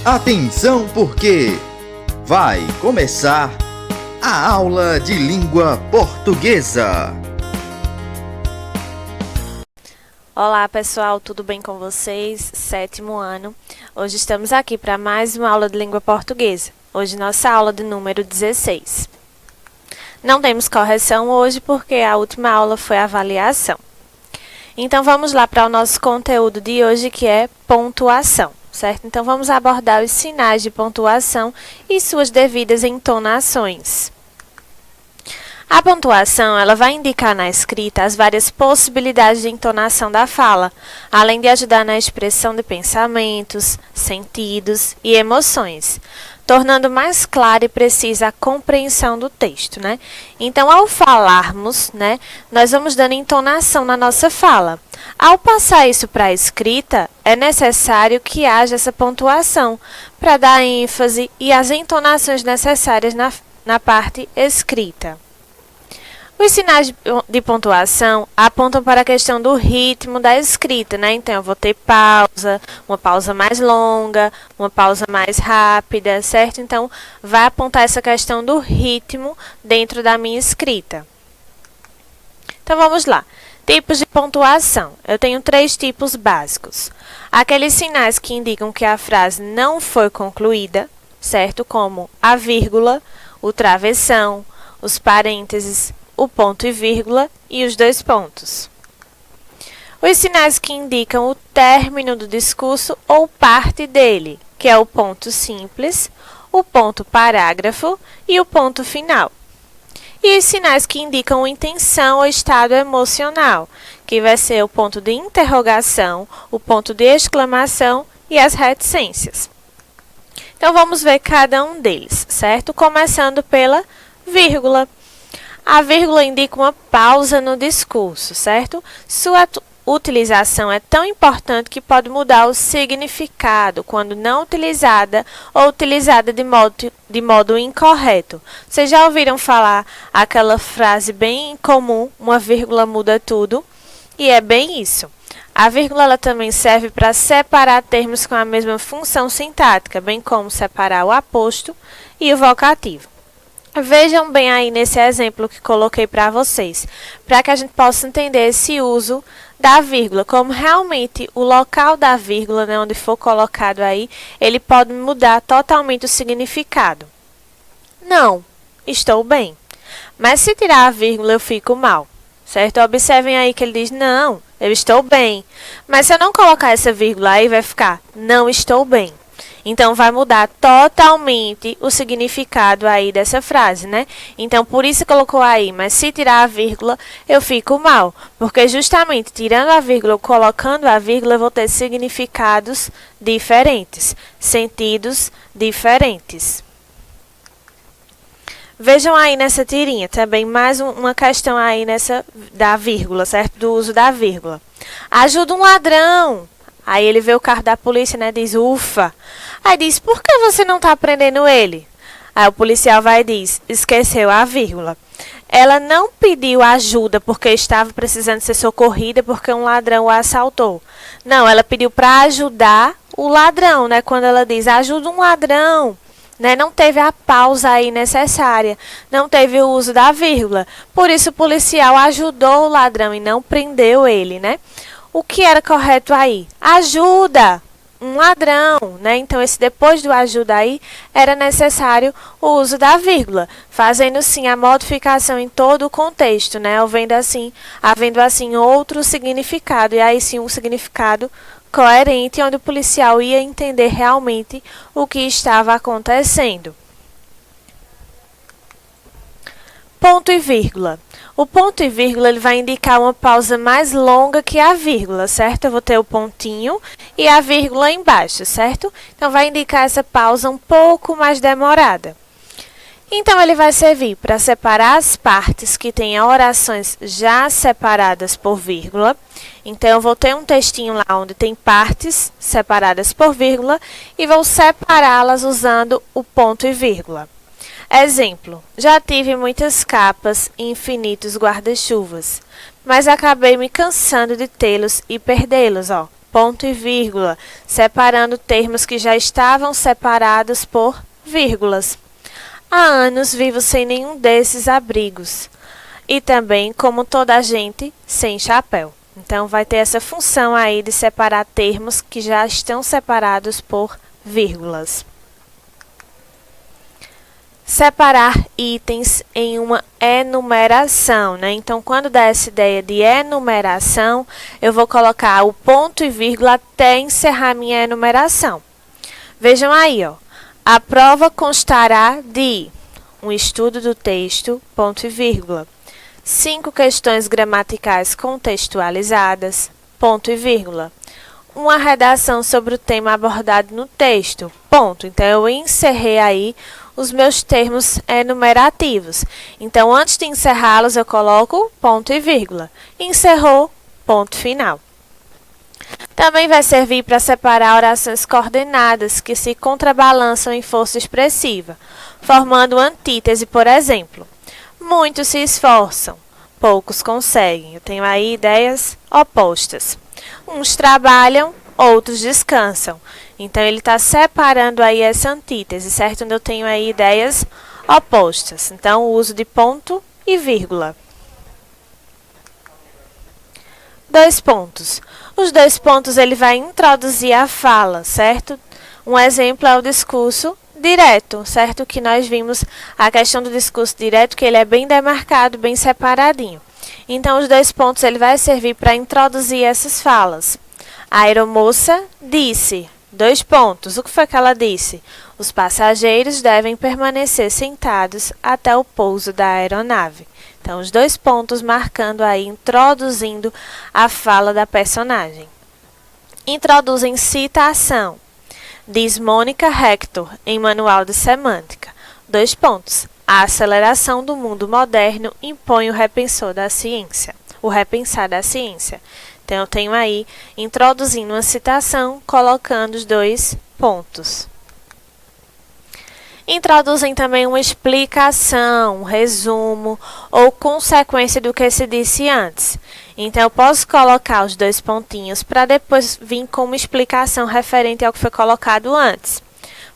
Atenção, porque vai começar a aula de língua portuguesa. Olá pessoal, tudo bem com vocês? 7º ano. Hoje estamos aqui para mais uma aula de língua portuguesa. Hoje nossa aula de número 16. Não temos correção hoje porque a última aula foi avaliação. Então vamos lá para o nosso conteúdo de hoje, que é pontuação, certo? Então vamos abordar os sinais de pontuação e suas devidas entonações. A pontuação, ela vai indicar na escrita as várias possibilidades de entonação da fala, além de ajudar na expressão de pensamentos, sentidos e emoções, tornando mais clara e precisa a compreensão do texto, né? Então, ao falarmos, né, nós vamos dando entonação na nossa fala. Ao passar isso para a escrita, é necessário que haja essa pontuação para dar ênfase e as entonações necessárias na parte escrita. Os sinais de pontuação apontam para a questão do ritmo da escrita, né? Então, eu vou ter pausa, uma pausa mais longa, uma pausa mais rápida, certo? Então, vai apontar essa questão do ritmo dentro da minha escrita. Então, vamos lá. Tipos de pontuação. Eu tenho 3 tipos básicos. Aqueles sinais que indicam que a frase não foi concluída, certo? Como a vírgula, o travessão, os parênteses, o ponto e vírgula e os 2 pontos. Os sinais que indicam o término do discurso ou parte dele, que é o ponto simples, o ponto parágrafo e o ponto final. E os sinais que indicam intenção ou estado emocional, que vai ser o ponto de interrogação, o ponto de exclamação e as reticências. Então, vamos ver cada um deles, certo? Começando pela vírgula. A vírgula indica uma pausa no discurso, certo? Sua utilização é tão importante que pode mudar o significado quando não utilizada ou utilizada de modo incorreto. Vocês já ouviram falar aquela frase bem comum, uma vírgula muda tudo? E é bem isso. A vírgula ela também serve para separar termos com a mesma função sintática, bem como separar o aposto e o vocativo. Vejam bem aí nesse exemplo que coloquei para vocês, para que a gente possa entender esse uso da vírgula, como realmente o local da vírgula, né, onde for colocado aí, ele pode mudar totalmente o significado. Não, estou bem. Mas se tirar a vírgula, eu fico mal, certo? Observem aí que ele diz, não, eu estou bem. Mas se eu não colocar essa vírgula aí, vai ficar, não estou bem. Então, vai mudar totalmente o significado aí dessa frase, né? Então, por isso colocou aí, mas se tirar a vírgula, eu fico mal. Porque justamente, tirando a vírgula ou colocando a vírgula, eu vou ter significados diferentes, sentidos diferentes. Vejam aí nessa tirinha, também mais uma questão aí da vírgula, certo? Do uso da vírgula. Ajuda um ladrão. Aí ele vê o carro da polícia, né? Diz, ufa. Aí diz, por que você não está prendendo ele? Aí o policial vai e diz, esqueceu a vírgula. Ela não pediu ajuda porque estava precisando ser socorrida porque um ladrão o assaltou. Não, ela pediu para ajudar o ladrão, né? Quando ela diz, ajuda um ladrão. Né? Não teve a pausa aí necessária, não teve o uso da vírgula. Por isso o policial ajudou o ladrão e não prendeu ele, né? O que era correto aí? Ajuda um ladrão, né? Então, esse depois do ajuda aí, era necessário o uso da vírgula, fazendo sim a modificação em todo o contexto, né? Havendo assim outro significado, e aí sim um significado coerente, onde o policial ia entender realmente o que estava acontecendo. Ponto e vírgula. O ponto e vírgula ele vai indicar uma pausa mais longa que a vírgula, certo? Eu vou ter o pontinho e a vírgula embaixo, certo? Então, vai indicar essa pausa um pouco mais demorada. Então, ele vai servir para separar as partes que têm orações já separadas por vírgula. Então, eu vou ter um textinho lá onde tem partes separadas por vírgula e vou separá-las usando o ponto e vírgula. Exemplo, já tive muitas capas e infinitos guarda-chuvas, mas acabei me cansando de tê-los e perdê-los, ó. ponto e vírgula, separando termos que já estavam separados por vírgulas. Há anos vivo sem nenhum desses abrigos. E também, como toda a gente, sem chapéu. Então, vai ter essa função aí de separar termos que já estão separados por vírgulas. Separar itens em uma enumeração, né? Então, quando dá essa ideia de enumeração, eu vou colocar o ponto e vírgula até encerrar minha enumeração. Vejam aí, ó. A prova constará de um estudo do texto, ponto e vírgula. 5 questões gramaticais contextualizadas, ponto e vírgula. Uma redação sobre o tema abordado no texto, ponto. Então, eu encerrei aí os meus termos enumerativos. Então, antes de encerrá-los, eu coloco ponto e vírgula. Encerrou, ponto final. Também vai servir para separar orações coordenadas que se contrabalançam em força expressiva, formando antítese, por exemplo. Muitos se esforçam, poucos conseguem. Eu tenho aí ideias opostas. Uns trabalham, outros descansam. Então, ele está separando aí essa antítese, certo? Onde eu tenho aí ideias opostas. Então, o uso de ponto e vírgula. 2 pontos. Os 2 pontos, ele vai introduzir a fala, certo? Um exemplo é o discurso direto, certo? Que nós vimos a questão do discurso direto, que ele é bem demarcado, bem separadinho. Então, os 2 pontos, ele vai servir para introduzir essas falas. A aeromoça disse, 2 pontos. O que foi que ela disse? Os passageiros devem permanecer sentados até o pouso da aeronave. Então, os 2 pontos marcando aí, introduzindo a fala da personagem. Introduzem citação. Diz Mônica Hector, em Manual de Semântica. 2 pontos. A aceleração do mundo moderno impõe o repensar da ciência. Então, eu tenho aí, introduzindo uma citação, colocando os 2 pontos. Introduzem também uma explicação, um resumo ou consequência do que se disse antes. Então, eu posso colocar os 2 pontinhos para depois vir com uma explicação referente ao que foi colocado antes.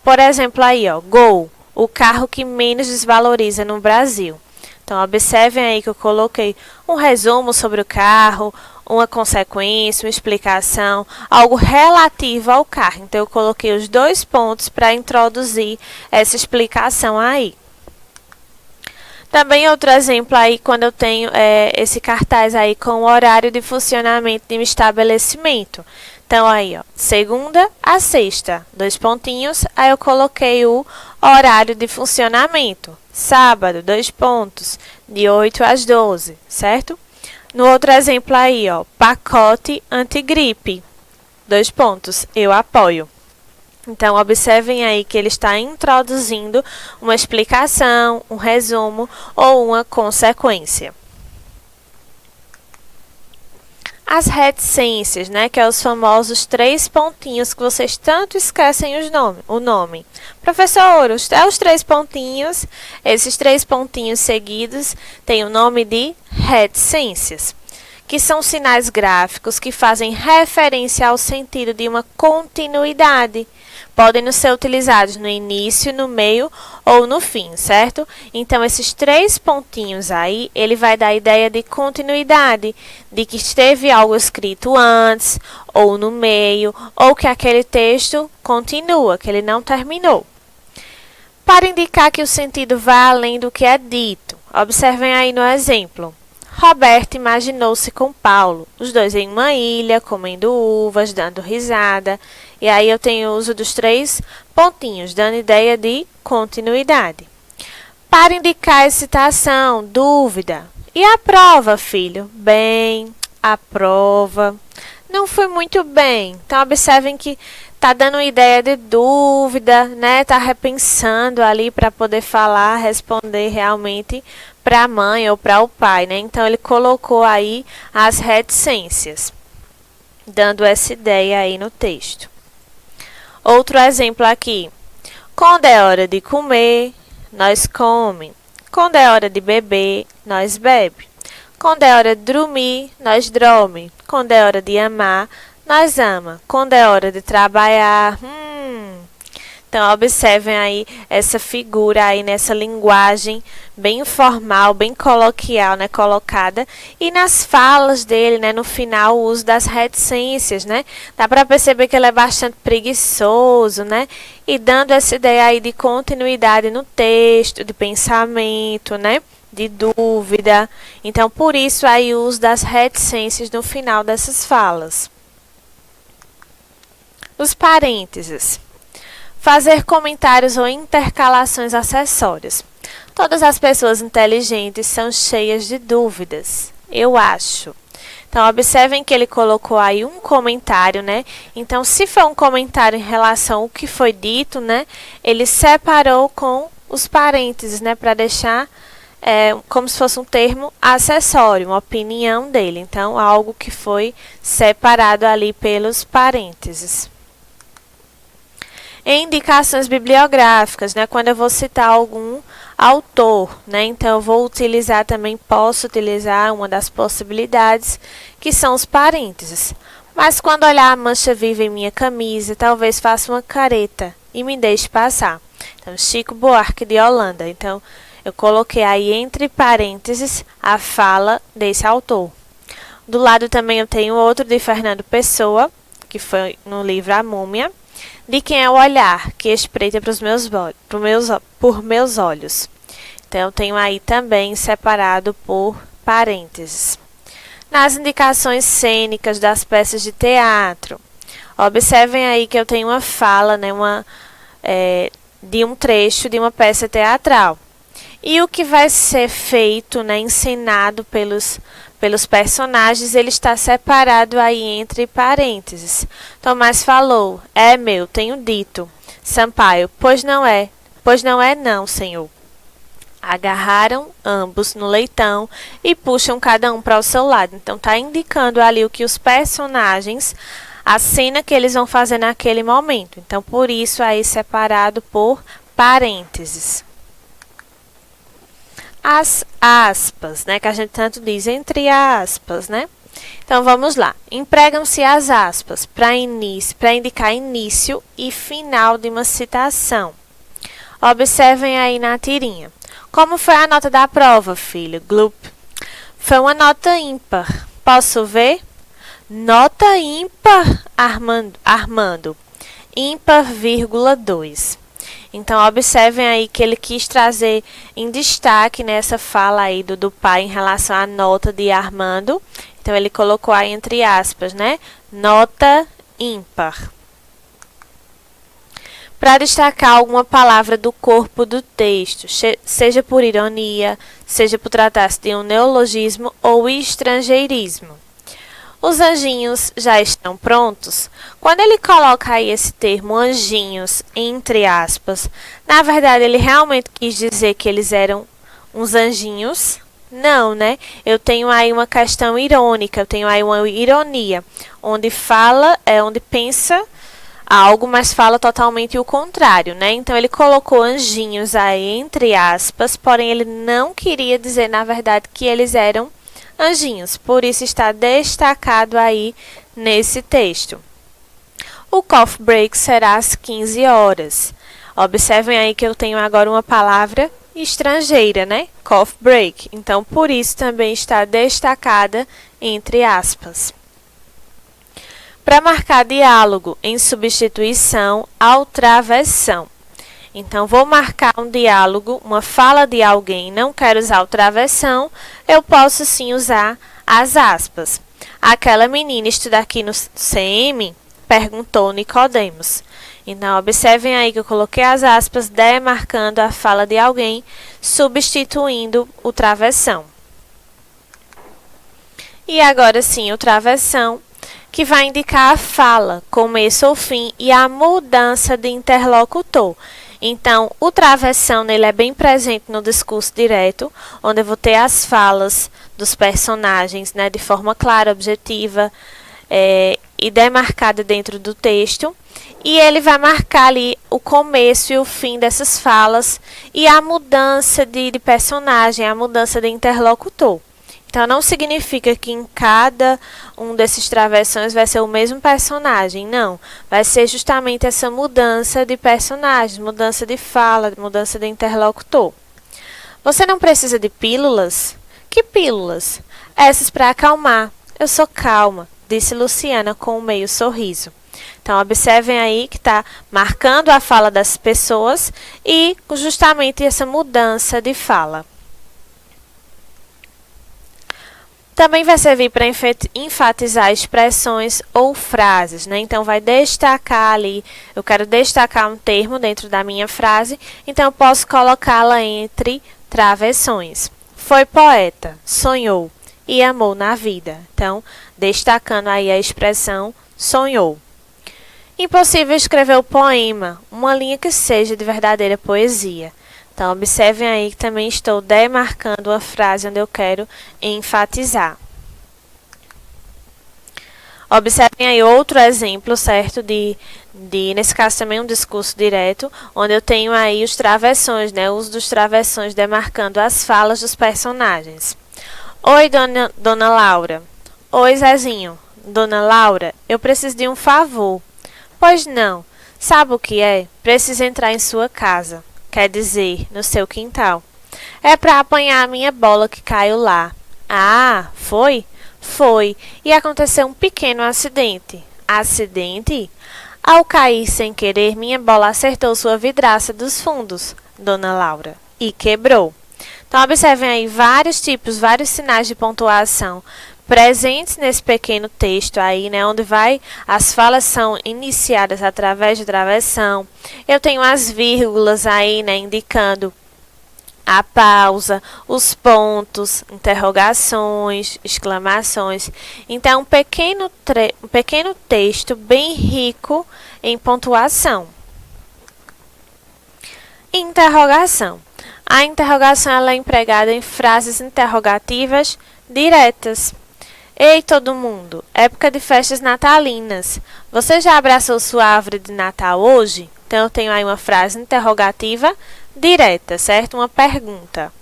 Por exemplo, aí, ó, Gol, o carro que menos desvaloriza no Brasil. Então, observem aí que eu coloquei um resumo sobre o carro, uma consequência, uma explicação, algo relativo ao carro. Então, eu coloquei os 2 pontos para introduzir essa explicação aí. Também outro exemplo aí, quando eu tenho esse cartaz aí com o horário de funcionamento de um estabelecimento. Então, aí, ó, segunda a sexta, 2 pontinhos, aí eu coloquei o horário de funcionamento. Sábado, 2 pontos, de 8 às 12, certo? No outro exemplo aí, ó, pacote antigripe, 2 pontos, eu apoio. Então, observem aí que ele está introduzindo uma explicação, um resumo ou uma consequência. As reticências, né, que é os famosos 3 pontinhos que vocês tanto esquecem o nome. Professor, os 3 pontinhos, esses 3 pontinhos seguidos têm o nome de reticências, que são sinais gráficos que fazem referência ao sentido de uma continuidade. Podem ser utilizados no início, no meio ou no fim, certo? Então, esses 3 pontinhos aí, ele vai dar a ideia de continuidade, de que esteve algo escrito antes, ou no meio, ou que aquele texto continua, que ele não terminou. Para indicar que o sentido vai além do que é dito, observem aí no exemplo. Roberto imaginou-se com Paulo, os dois em uma ilha, comendo uvas, dando risada. E aí eu tenho o uso dos 3 pontinhos, dando ideia de continuidade. Para indicar excitação, dúvida. E a prova, filho? Bem, a prova. Não foi muito bem. Então, observem que está dando uma ideia de dúvida, né? Está repensando ali para poder falar, responder realmente para a mãe ou para o pai, né? Então, ele colocou aí as reticências, dando essa ideia aí no texto. Outro exemplo aqui. Quando é hora de comer, nós come. Quando é hora de beber, nós bebe. Quando é hora de dormir, nós dorme. Quando é hora de amar, Nós ama quando é hora de trabalhar. Então, observem aí essa figura aí nessa linguagem bem informal, bem coloquial, né, colocada. E nas falas dele, né, no final, o uso das reticências, né? Dá para perceber que ele é bastante preguiçoso, né? E dando essa ideia aí de continuidade no texto, de pensamento, né? De dúvida. Então, por isso aí o uso das reticências no final dessas falas. Os parênteses. Fazer comentários ou intercalações acessórias. Todas as pessoas inteligentes são cheias de dúvidas, eu acho. Então, observem que ele colocou aí um comentário, né? Então, se for um comentário em relação ao que foi dito, né? Ele separou com os parênteses, né? Para deixar como se fosse um termo acessório, uma opinião dele. Então, algo que foi separado ali pelos parênteses. Em indicações bibliográficas, né, quando eu vou citar algum autor, né, então eu vou utilizar também, posso utilizar uma das possibilidades, que são os parênteses. Mas quando olhar a mancha viva em minha camisa, talvez faça uma careta e me deixe passar. Então, Chico Buarque de Holanda. Então, eu coloquei aí entre parênteses a fala desse autor. Do lado também eu tenho outro de Fernando Pessoa, que foi no livro A Múmia. De quem é o olhar que espreita por meus olhos. Então, eu tenho aí também separado por parênteses. Nas indicações cênicas das peças de teatro, observem aí que eu tenho uma fala, né, de um trecho de uma peça teatral. E o que vai ser feito, né, encenado pelos personagens, ele está separado aí entre parênteses. Tomás falou, é meu, tenho dito. Sampaio, pois não é não, senhor. Agarraram ambos no leitão e puxam cada um para o seu lado. Então, está indicando ali o que os personagens, a cena que eles vão fazer naquele momento. Então, por isso aí separado por parênteses. As aspas, né, que a gente tanto diz, entre aspas, né? Então, vamos lá. Empregam-se as aspas para indicar início e final de uma citação. Observem aí na tirinha. Como foi a nota da prova, filho? Glup. Foi uma nota ímpar. Posso ver? Nota ímpar, Armando. Ímpar, 2. Então, observem aí que ele quis trazer em destaque nessa fala aí do pai em relação à nota de Armando. Então, ele colocou aí entre aspas, né? Nota ímpar. Para destacar alguma palavra do corpo do texto, seja por ironia, seja por tratar-se de um neologismo ou estrangeirismo. Os anjinhos já estão prontos? Quando ele coloca aí esse termo anjinhos, entre aspas, na verdade ele realmente quis dizer que eles eram uns anjinhos? Não, né? Eu tenho aí uma questão irônica, eu tenho aí uma ironia, onde pensa algo, mas fala totalmente o contrário, né? Então, ele colocou anjinhos aí, entre aspas, porém ele não queria dizer, na verdade, que eles eram anjinhos, por isso está destacado aí nesse texto. O coffee break será às 15 horas. Observem aí que eu tenho agora uma palavra estrangeira, né? Coffee break. Então, por isso também está destacada entre aspas. Para marcar diálogo em substituição ao travessão. Então, vou marcar um diálogo, uma fala de alguém, não quero usar o travessão, eu posso sim usar as aspas. Aquela menina estuda aqui no CM, perguntou Nicodemos. Então, observem aí que eu coloquei as aspas, demarcando a fala de alguém, substituindo o travessão. E agora sim, o travessão, que vai indicar a fala, começo ou fim, e a mudança de interlocutor. Então, o travessão nele é bem presente no discurso direto, onde eu vou ter as falas dos personagens, né, de forma clara, objetiva e demarcada dentro do texto. E ele vai marcar ali o começo e o fim dessas falas e a mudança de personagem, a mudança de interlocutor. Então, não significa que em cada um desses travessões vai ser o mesmo personagem, não. Vai ser justamente essa mudança de personagem, mudança de fala, mudança de interlocutor. Você não precisa de pílulas? Que pílulas? Essas para acalmar. Eu sou calma, disse Luciana com um meio sorriso. Então, observem aí que está marcando a fala das pessoas e justamente essa mudança de fala. Também vai servir para enfatizar expressões ou frases, né? Então, vai destacar ali, eu quero destacar um termo dentro da minha frase, então eu posso colocá-la entre travessões. Foi poeta, sonhou e amou na vida. Então, destacando aí a expressão sonhou. Impossível escrever o poema, uma linha que seja de verdadeira poesia. Então, observem aí que também estou demarcando a frase onde eu quero enfatizar. Observem aí outro exemplo, certo? Nesse caso também um discurso direto, onde eu tenho aí os travessões, né? O uso dos travessões demarcando as falas dos personagens. Oi, dona Laura. Oi, Zezinho. Dona Laura, eu preciso de um favor. Pois não. Sabe o que é? Preciso entrar em sua casa. Quer dizer, no seu quintal. É para apanhar a minha bola que caiu lá. Ah, foi? Foi. E aconteceu um pequeno acidente. Acidente? Ao cair sem querer, minha bola acertou sua vidraça dos fundos, dona Laura, e quebrou. Então, observem aí vários tipos, vários sinais de pontuação presentes nesse pequeno texto aí, né, onde as falas são iniciadas através de travessão. Eu tenho as vírgulas aí, né, indicando a pausa, os pontos, interrogações, exclamações. Então, um pequeno texto bem rico em pontuação. Interrogação. A interrogação ela é empregada em frases interrogativas diretas. Ei, todo mundo! Época de festas natalinas. Você já abraçou sua árvore de Natal hoje? Então, eu tenho aí uma frase interrogativa direta, certo? Uma pergunta.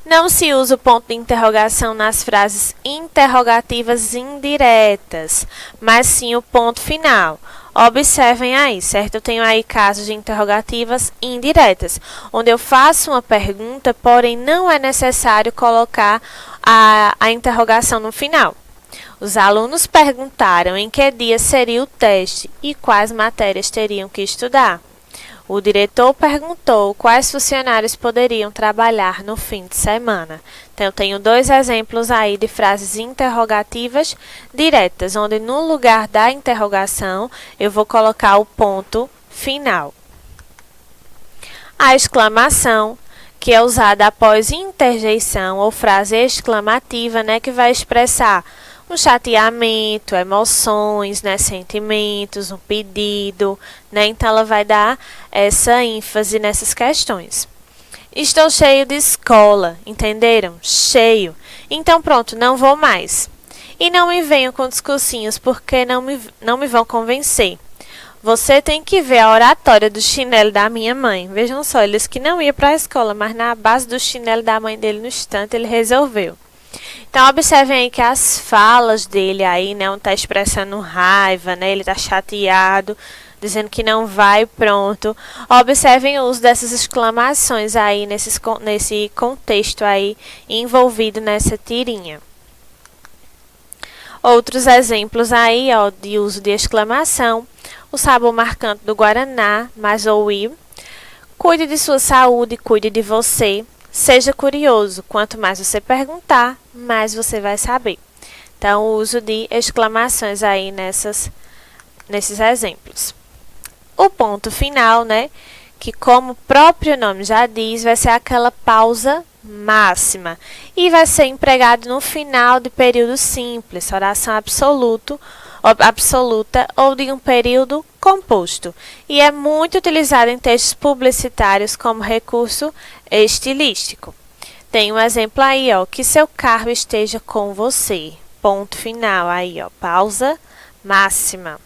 Não se usa o ponto de interrogação nas frases interrogativas indiretas, mas sim o ponto final. Observem aí, certo? Eu tenho aí casos de interrogativas indiretas, onde eu faço uma pergunta, porém não é necessário colocar a interrogação no final. Os alunos perguntaram em que dia seria o teste e quais matérias teriam que estudar. O diretor perguntou quais funcionários poderiam trabalhar no fim de semana. Então, eu tenho dois exemplos aí de frases interrogativas diretas, onde no lugar da interrogação eu vou colocar o ponto final. A exclamação, que é usada após interjeição ou frase exclamativa, né, que vai expressar um chateamento, emoções, né, sentimentos, um pedido, né? Então, ela vai dar essa ênfase nessas questões. Estou cheio de escola, entenderam? Cheio. Então, pronto, não vou mais. E não me venham com discursinhos, porque não me vão convencer. Você tem que ver a oratória do chinelo da minha mãe. Vejam só, ele disse que não ia para a escola, mas na base do chinelo da mãe dele, no instante, ele resolveu. Então, observem aí que as falas dele aí, né, está expressando raiva, né, ele está chateado, dizendo que não vai, pronto. Observem o uso dessas exclamações aí, nesse contexto aí, envolvido nessa tirinha. Outros exemplos aí, ó, de uso de exclamação. O sabor marcante do Guaraná, mas ouvi. Cuide de sua saúde, cuide de você. Seja curioso, quanto mais você perguntar, mais você vai saber. Então, o uso de exclamações aí nesses exemplos. O ponto final, né, que como o próprio nome já diz, vai ser aquela pausa máxima e vai ser empregado no final de período simples, oração absoluta ou de um período composto. E é muito utilizado em textos publicitários como recurso estilístico. Tem um exemplo aí, ó, que seu carro esteja com você. Ponto final aí, ó, pausa máxima.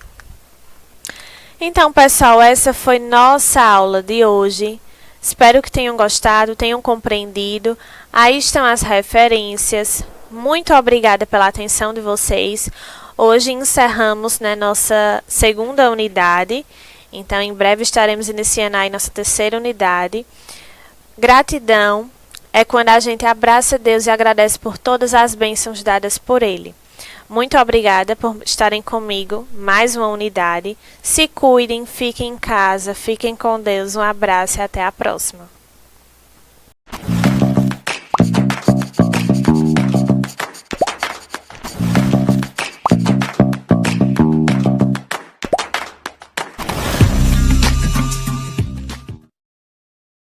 Então, pessoal, essa foi nossa aula de hoje. Espero que tenham gostado, tenham compreendido. Aí estão as referências. Muito obrigada pela atenção de vocês. Hoje encerramos, né, nossa segunda unidade. Então, em breve estaremos iniciando aí nossa terceira unidade. Gratidão é quando a gente abraça Deus e agradece por todas as bênçãos dadas por Ele. Muito obrigada por estarem comigo, mais uma unidade. Se cuidem, fiquem em casa, fiquem com Deus. Um abraço e até a próxima.